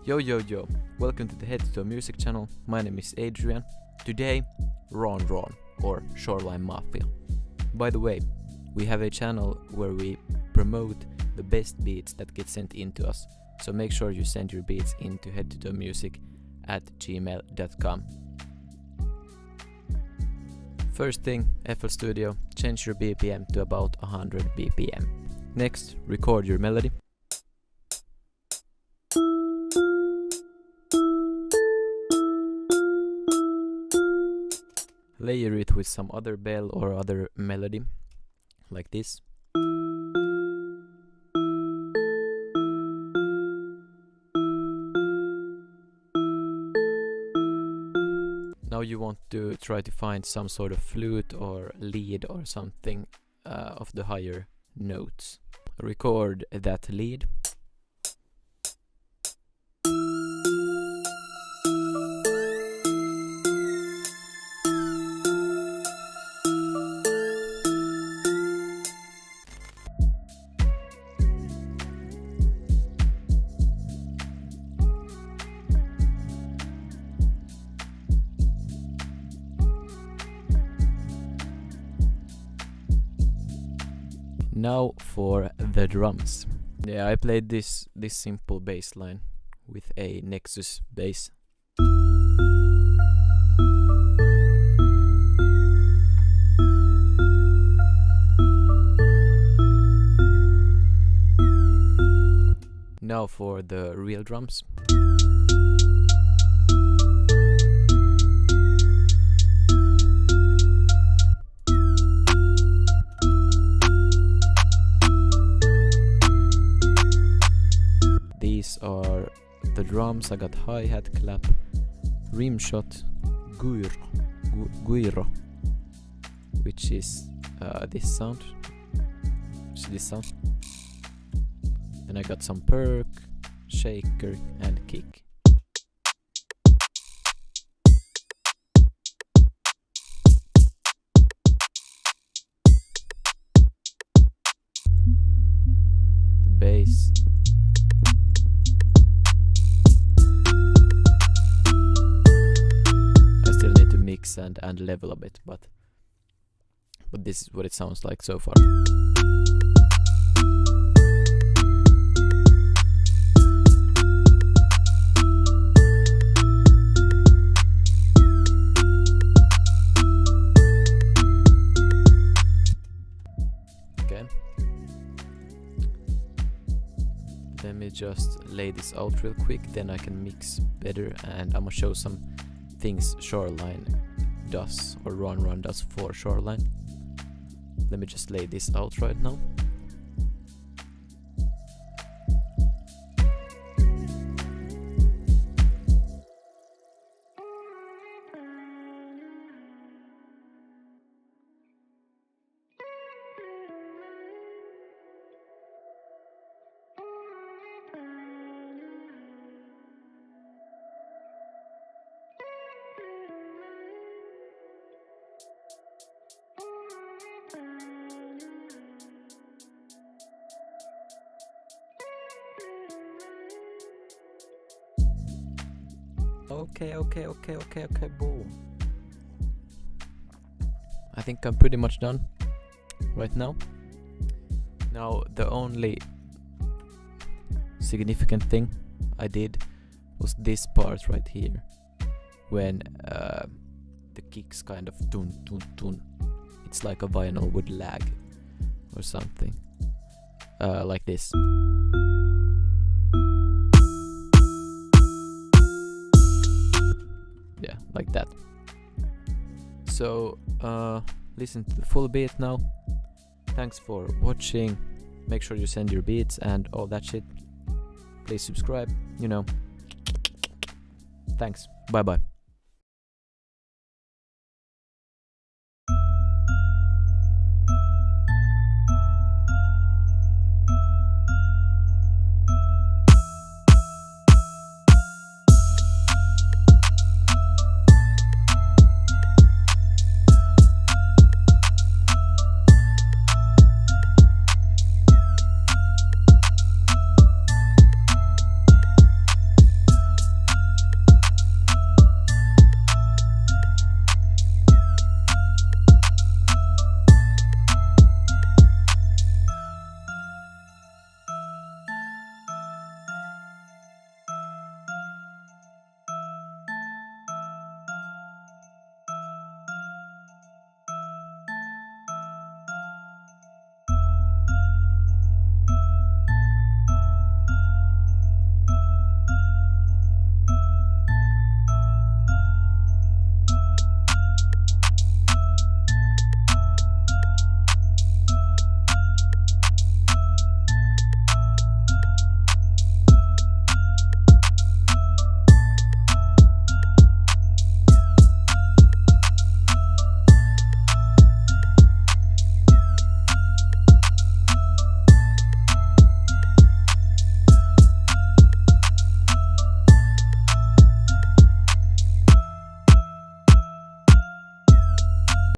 Yo yo yo, welcome to the Head to Music channel. My name is Adrian. Today, Ron or Shoreline Mafia. By the way, we have a channel where we promote the best beats that get sent in to us. So make sure you send your beats into headtotomusic@gmail.com. First thing, FL Studio, change your BPM to about 100 BPM. Next, record your melody. Layer it with some other bell or other melody, like this. Now you want to try to find some sort of flute or lead or something of the higher notes. Record that lead. Now for the drums. Yeah, I played this simple bass line with a Nexus bass. Now for the real drums. These are the drums. I got hi-hat, clap, rim shot, guiro, which is this sound. Then I got some perk, shaker, and kick. The bass. And level a bit, but this is what it sounds like so far. Okay, let me just lay this out real quick, then I can mix better, and I'm gonna show some things Shoreline does, or Ron does for Shoreline. Let me just lay this out right now. Okay, boom. I think I'm pretty much done right now. Now the only significant thing I did was this part right here, when the kicks kind of tun. It's like a vinyl would lag or something, like this. Yeah, like that. So listen to the full beat now. Thanks for watching. Make sure you send your beats and all that shit. Please subscribe, you know. Thanks. Bye bye.